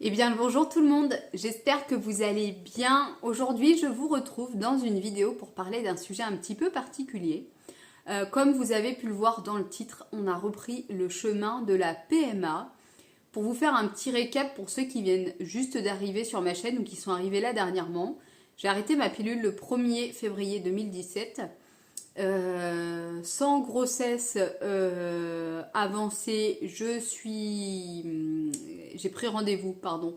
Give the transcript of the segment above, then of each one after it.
Eh bien, bonjour tout le monde, j'espère que vous allez bien. Aujourd'hui, je vous retrouve dans une vidéo pour parler d'un sujet un petit peu particulier. Comme vous avez pu le voir dans le titre, on a repris le chemin de la PMA. Pour vous faire un petit récap pour ceux qui viennent juste d'arriver sur ma chaîne ou qui sont arrivés là dernièrement, j'ai arrêté ma pilule le 1er février 2017. Sans grossesse avancée, j'ai pris rendez-vous, pardon,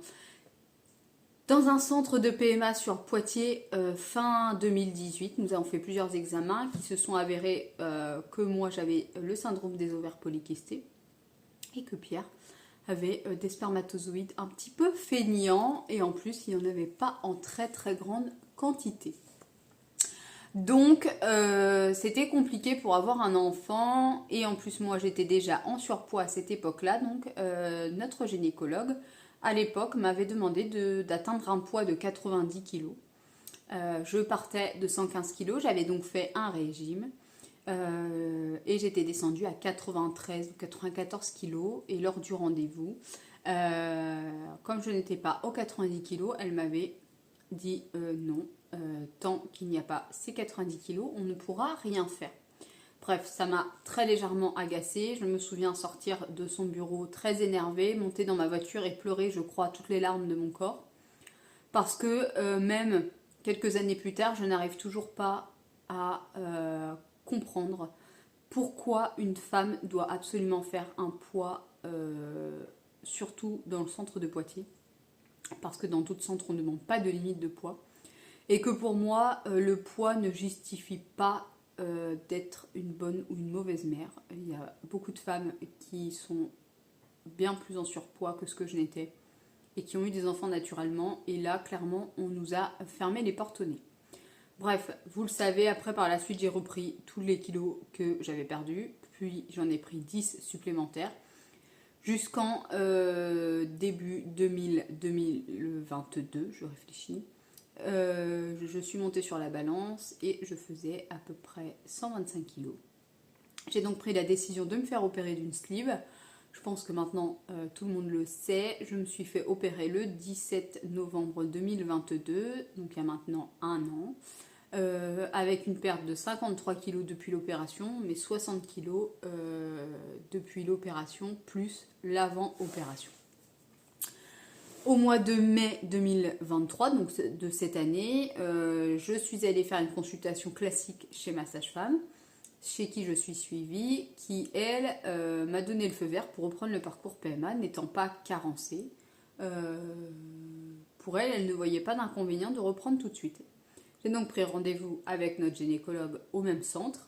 dans un centre de PMA sur Poitiers fin 2018. Nous avons fait plusieurs examens qui se sont avérés que moi j'avais le syndrome des ovaires polykystés et que Pierre avait des spermatozoïdes un petit peu feignants et en plus il n'y en avait pas en très très grande quantité. Donc c'était compliqué pour avoir un enfant et en plus moi j'étais déjà en surpoids à cette époque-là. Donc notre gynécologue à l'époque m'avait demandé d'atteindre un poids de 90 kg. Je partais de 115 kg, j'avais donc fait un régime et j'étais descendue à 93 ou 94 kg. Et lors du rendez-vous, comme je n'étais pas aux 90 kg, elle m'avait dit non, tant qu'il n'y a pas ces 90 kilos, on ne pourra rien faire. Bref, ça m'a très légèrement agacée. Je me souviens sortir de son bureau très énervée, monter dans ma voiture et pleurer, je crois, toutes les larmes de mon corps. Parce que même quelques années plus tard, je n'arrive toujours pas à comprendre pourquoi une femme doit absolument faire un poids, surtout dans le centre de Poitiers. Parce que dans d'autres centres, on ne demande pas de limite de poids. Et que pour moi, le poids ne justifie pas d'être une bonne ou une mauvaise mère. Il y a beaucoup de femmes qui sont bien plus en surpoids que ce que je n'étais et qui ont eu des enfants naturellement. Et là, clairement, on nous a fermé les portes au nez. Bref, vous le savez, après par la suite, j'ai repris tous les kilos que j'avais perdus. Puis j'en ai pris 10 supplémentaires. Jusqu'en début 2022, je réfléchis. Je suis montée sur la balance et je faisais à peu près 125 kilos. J'ai donc pris la décision de me faire opérer d'une sleeve. Je pense que maintenant tout le monde le sait. Je me suis fait opérer le 17 novembre 2022, donc il y a maintenant un an, avec une perte de 53 kilos depuis l'opération, mais 60 kilos depuis l'opération, plus l'avant-opération. Au mois de mai 2023, donc de cette année, je suis allée faire une consultation classique chez ma sage-femme, chez qui je suis suivie, qui, elle, m'a donné le feu vert pour reprendre le parcours PMA, n'étant pas carencée. Pour elle, elle ne voyait pas d'inconvénient de reprendre tout de suite. J'ai donc pris rendez-vous avec notre gynécologue au même centre.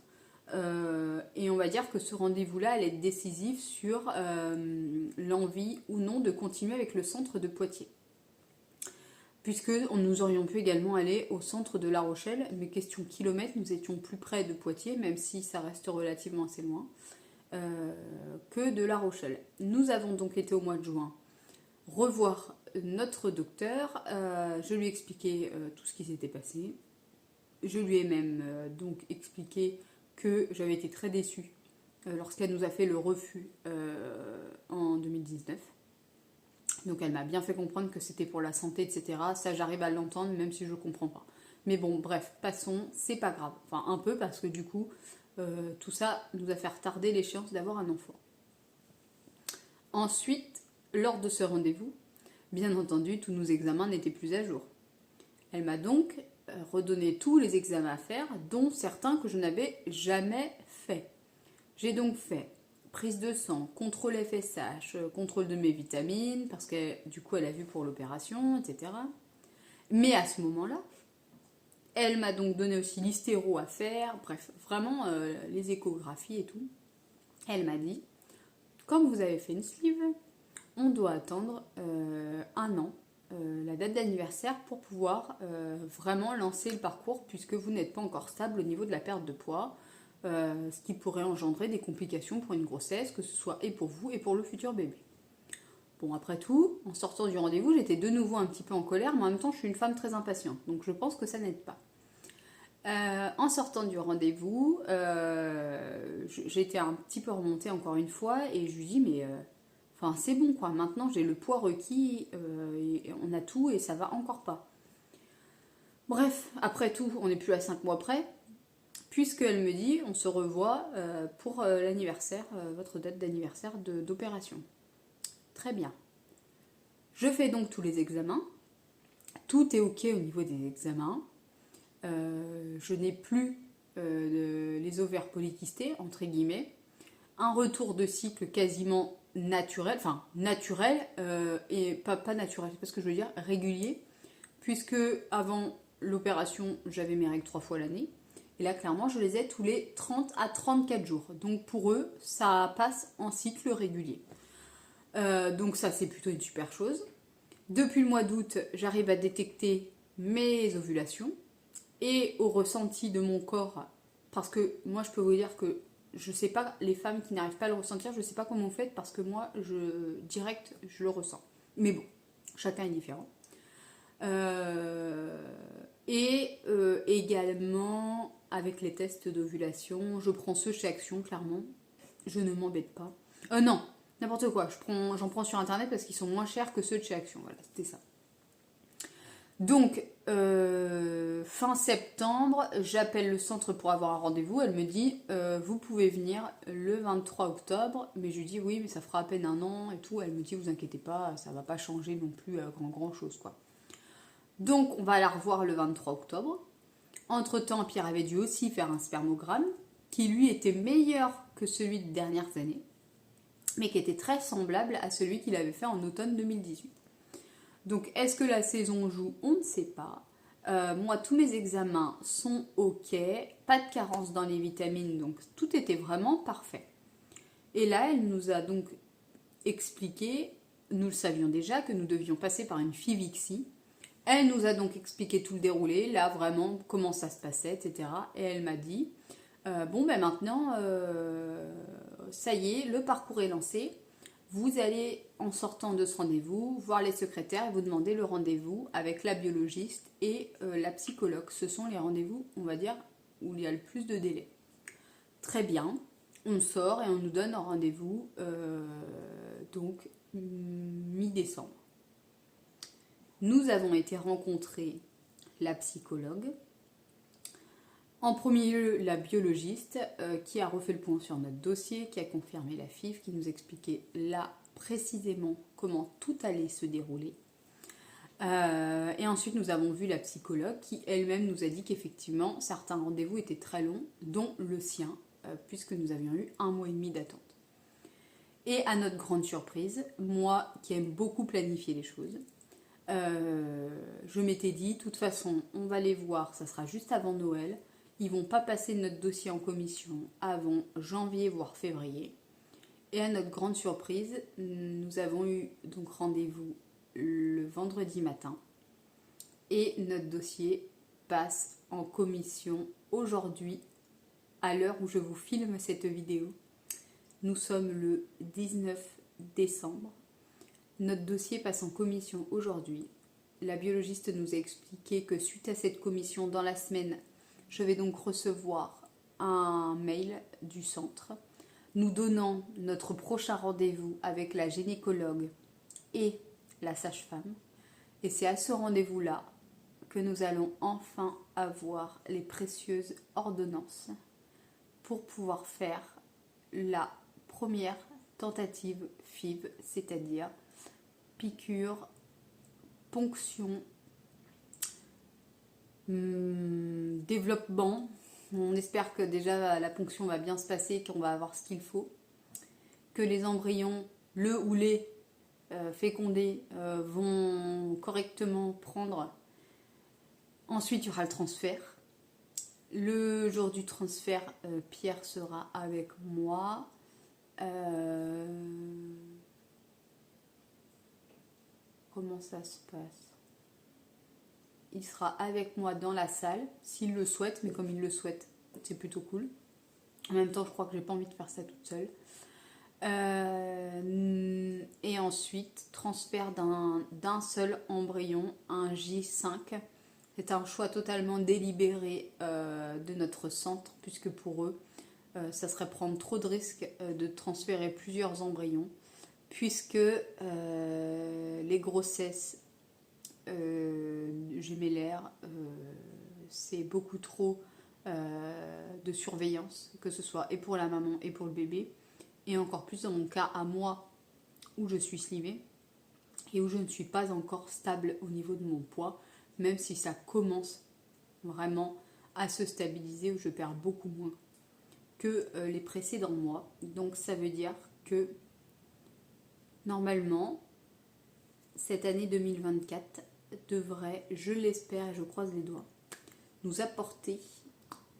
Et on va dire que ce rendez-vous-là allait être décisif sur l'envie ou non de continuer avec le centre de Poitiers. Puisque nous aurions pu également aller au centre de La Rochelle, mais question kilomètres, nous étions plus près de Poitiers, même si ça reste relativement assez loin, que de La Rochelle. Nous avons donc été au mois de juin revoir notre docteur. Je lui ai expliqué tout ce qui s'était passé. Je lui ai même donc expliqué que j'avais été très déçue lorsqu'elle nous a fait le refus en 2019. Donc elle m'a bien fait comprendre que c'était pour la santé, etc. Ça, j'arrive à l'entendre, même si je ne comprends pas. Mais bon, bref, passons, c'est pas grave. Enfin, un peu, parce que du coup, tout ça nous a fait retarder l'échéance d'avoir un enfant. Ensuite, lors de ce rendez-vous, bien entendu, tous nos examens n'étaient plus à jour. Elle m'a donc redonné tous les examens à faire, dont certains que je n'avais jamais fait. J'ai donc fait prise de sang, contrôle FSH, contrôle de mes vitamines, parce que du coup elle a vu pour l'opération, etc. Mais à ce moment-là, elle m'a donc donné aussi l'hystéro à faire, bref, vraiment les échographies et tout. Elle m'a dit, comme vous avez fait une sleeve, on doit attendre un an, la date d'anniversaire, pour pouvoir vraiment lancer le parcours, puisque vous n'êtes pas encore stable au niveau de la perte de poids, ce qui pourrait engendrer des complications pour une grossesse, que ce soit et pour vous et pour le futur bébé. Bon, après tout, en sortant du rendez-vous, j'étais de nouveau un petit peu en colère, mais en même temps, je suis une femme très impatiente, donc je pense que ça n'aide pas. En sortant du rendez-vous, j'étais un petit peu remontée encore une fois, et je lui dis, mais Enfin, c'est bon quoi. Maintenant, j'ai le poids requis, et on a tout et ça va encore pas. Bref, après tout, on n'est plus à 5 mois près. Puisqu'elle me dit, on se revoit pour l'anniversaire, votre date d'anniversaire d'opération. Très bien. Je fais donc tous les examens. Tout est ok au niveau des examens. Je n'ai plus les ovaires polykystés, entre guillemets. Un retour de cycle quasiment naturel, enfin naturel, et pas naturel, c'est pas ce que je veux dire, régulier. Puisque avant l'opération, j'avais mes règles 3 fois l'année. Et là, clairement, je les ai tous les 30 à 34 jours. Donc pour eux, ça passe en cycle régulier. Donc ça, c'est plutôt une super chose. Depuis le mois d'août, j'arrive à détecter mes ovulations et au ressenti de mon corps. Parce que moi, je peux vous dire que je sais pas, les femmes qui n'arrivent pas à le ressentir, je sais pas comment vous faites parce que moi, direct, je le ressens. Mais bon, chacun est différent. Et également avec les tests d'ovulation, je prends ceux chez Action, clairement. Je ne m'embête pas. Non, n'importe quoi. J'en prends sur internet parce qu'ils sont moins chers que ceux de chez Action. Voilà, c'était ça. Donc, fin septembre, j'appelle le centre pour avoir un rendez-vous. Elle me dit, vous pouvez venir le 23 octobre. Mais je lui dis, oui, mais ça fera à peine un an et tout. Elle me dit, vous inquiétez pas, ça va pas changer non plus grand chose, quoi. Donc, on va la revoir le 23 octobre. Entre-temps, Pierre avait dû aussi faire un spermogramme qui, lui, était meilleur que celui de dernières années, mais qui était très semblable à celui qu'il avait fait en automne 2018. Donc, est-ce que la saison joue? On ne sait pas. Moi, tous mes examens sont OK, pas de carence dans les vitamines, donc tout était vraiment parfait. Et là, elle nous a donc expliqué, nous le savions déjà, que nous devions passer par une FIV-ICSI. Elle nous a donc expliqué tout le déroulé, là vraiment comment ça se passait, etc. Et elle m'a dit, bon ben maintenant, ça y est, le parcours est lancé. Vous allez, en sortant de ce rendez-vous, voir les secrétaires et vous demander le rendez-vous avec la biologiste et la psychologue. Ce sont les rendez-vous, on va dire, où il y a le plus de délai. Très bien, on sort et on nous donne un rendez-vous, donc mi-décembre. Nous avons été rencontrer la psychologue. En premier lieu, la biologiste qui a refait le point sur notre dossier, qui a confirmé la FIV, qui nous expliquait là précisément comment tout allait se dérouler. Et ensuite, nous avons vu la psychologue qui elle-même nous a dit qu'effectivement, certains rendez-vous étaient très longs, dont le sien, puisque nous avions eu 1 mois et demi d'attente. Et à notre grande surprise, moi qui aime beaucoup planifier les choses, je m'étais dit, de toute façon, on va les voir, ça sera juste avant Noël. Ils vont pas passer notre dossier en commission avant janvier, voire février. Et à notre grande surprise, nous avons eu donc rendez-vous le vendredi matin. Et notre dossier passe en commission aujourd'hui, à l'heure où je vous filme cette vidéo. Nous sommes le 19 décembre. Notre dossier passe en commission aujourd'hui. La biologiste nous a expliqué que suite à cette commission, dans la semaine, je vais donc recevoir un mail du centre nous donnant notre prochain rendez-vous avec la gynécologue et la sage-femme. Et c'est à ce rendez-vous-là que nous allons enfin avoir les précieuses ordonnances pour pouvoir faire la première tentative FIV, c'est-à-dire piqûre, ponction, développement. On espère que déjà la ponction va bien se passer, qu'on va avoir ce qu'il faut, que les embryons, le ou les fécondés, vont correctement prendre. Ensuite, il y aura le transfert. Le jour du transfert, Pierre sera avec moi. Comment ça se passe? Il sera avec moi dans la salle, s'il le souhaite, mais comme il le souhaite, c'est plutôt cool. En même temps, je crois que j'ai pas envie de faire ça toute seule. Et ensuite, transfert d'un seul embryon, un J5. C'est un choix totalement délibéré de notre centre, puisque pour eux, ça serait prendre trop de risques de transférer plusieurs embryons, puisque les grossesses gémellaires, c'est beaucoup trop de surveillance, que ce soit et pour la maman et pour le bébé, et encore plus dans mon cas à moi, où je suis slivée, et où je ne suis pas encore stable au niveau de mon poids, même si ça commence vraiment à se stabiliser, où je perds beaucoup moins que les précédents mois. Donc ça veut dire que normalement, cette année 2024 devrait, je l'espère et je croise les doigts, nous apporter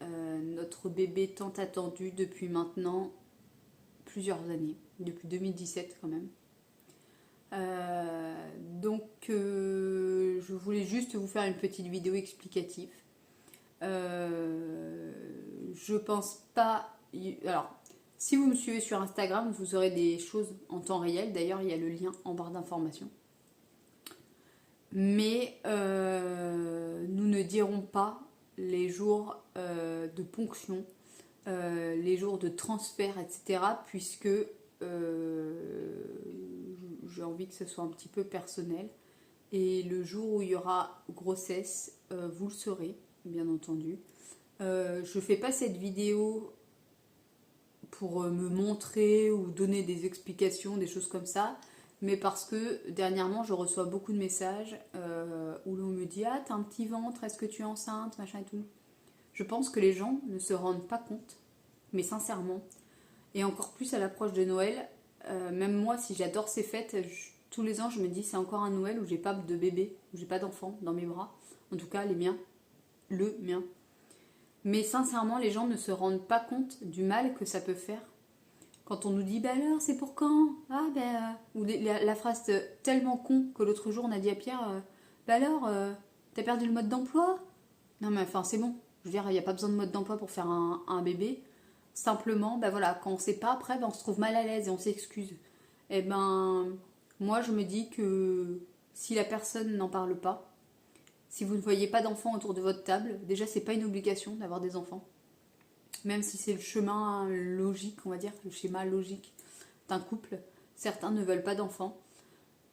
notre bébé tant attendu depuis maintenant plusieurs années, depuis 2017 quand même. Donc je voulais juste vous faire une petite vidéo explicative. Je pense pas... Alors, si vous me suivez sur Instagram, vous aurez des choses en temps réel. D'ailleurs, il y a le lien en barre d'informations. Mais nous ne dirons pas les jours de ponction, les jours de transfert, etc. Puisque j'ai envie que ce soit un petit peu personnel. Et le jour où il y aura grossesse, vous le saurez, bien entendu. Je fais pas cette vidéo pour me montrer ou donner des explications, des choses comme ça, mais parce que dernièrement je reçois beaucoup de messages où l'on me dit « Ah, t'as un petit ventre, est-ce que tu es enceinte ?» machin et tout. Je pense que les gens ne se rendent pas compte, mais sincèrement, et encore plus à l'approche de Noël, même moi, si j'adore ces fêtes, tous les ans je me dis c'est encore un Noël où j'ai pas de bébé, où j'ai pas d'enfant dans mes bras, en tout cas les miens, le mien. Mais sincèrement, les gens ne se rendent pas compte du mal que ça peut faire. Quand on nous dit, bah alors, c'est pour quand? Ah, ben... Ou la phrase tellement con que l'autre jour, on a dit à Pierre, bah alors, t'as perdu le mode d'emploi? Non, mais enfin, c'est bon. Je veux dire, il n'y a pas besoin de mode d'emploi pour faire un bébé. Simplement, ben voilà, quand on ne sait pas, après, ben, on se trouve mal à l'aise et on s'excuse. Et ben, moi, je me dis que si la personne n'en parle pas, si vous ne voyez pas d'enfants autour de votre table, déjà c'est pas une obligation d'avoir des enfants. Même si c'est le chemin logique, on va dire, le schéma logique d'un couple, certains ne veulent pas d'enfants.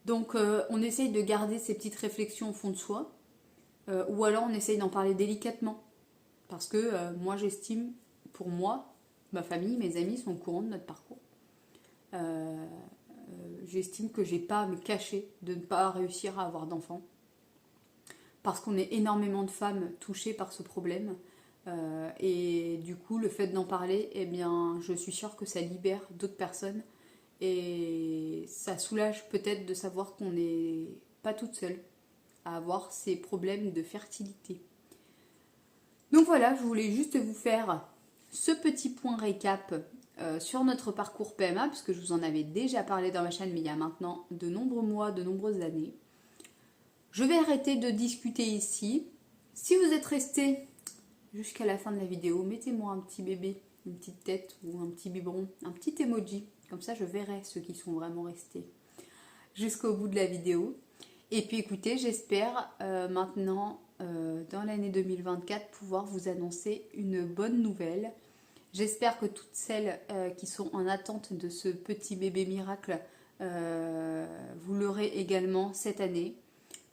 Donc on essaye de garder ces petites réflexions au fond de soi, ou alors on essaye d'en parler délicatement. Parce que moi j'estime, pour moi, ma famille, mes amis sont au courant de notre parcours. J'estime que j'ai pas à me cacher de ne pas réussir à avoir d'enfants. Parce qu'on est énormément de femmes touchées par ce problème. Et du coup, le fait d'en parler, eh bien, je suis sûre que ça libère d'autres personnes. Et ça soulage peut-être de savoir qu'on n'est pas toute seule à avoir ces problèmes de fertilité. Donc voilà, je voulais juste vous faire ce petit point récap sur notre parcours PMA, puisque je vous en avais déjà parlé dans ma chaîne, mais il y a maintenant de nombreux mois, de nombreuses années. Je vais arrêter de discuter ici. Si vous êtes resté jusqu'à la fin de la vidéo, mettez-moi un petit bébé, une petite tête ou un petit biberon, un petit emoji. Comme ça, je verrai ceux qui sont vraiment restés jusqu'au bout de la vidéo. Et puis écoutez, j'espère maintenant, dans l'année 2024, pouvoir vous annoncer une bonne nouvelle. J'espère que toutes celles qui sont en attente de ce petit bébé miracle, vous l'aurez également cette année.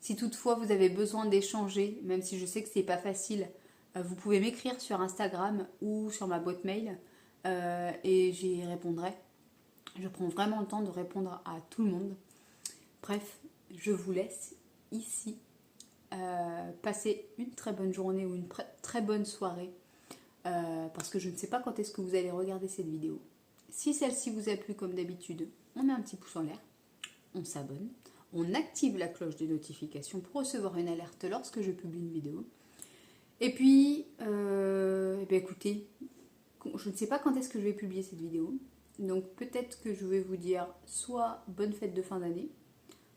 Si toutefois vous avez besoin d'échanger, même si je sais que c'est pas facile, vous pouvez m'écrire sur Instagram ou sur ma boîte mail et j'y répondrai. Je prends vraiment le temps de répondre à tout le monde. Bref, je vous laisse ici passer une très bonne journée ou une très bonne soirée parce que je ne sais pas quand est-ce que vous allez regarder cette vidéo. Si celle-ci vous a plu comme d'habitude, on met un petit pouce en l'air, on s'abonne. On active la cloche de notification pour recevoir une alerte lorsque je publie une vidéo. Et puis, écoutez, je ne sais pas quand est-ce que je vais publier cette vidéo. Donc peut-être que je vais vous dire soit bonne fête de fin d'année,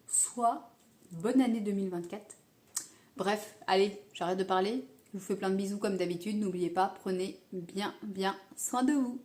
soit bonne année 2024. Bref, allez, j'arrête de parler. Je vous fais plein de bisous comme d'habitude. N'oubliez pas, prenez bien soin de vous.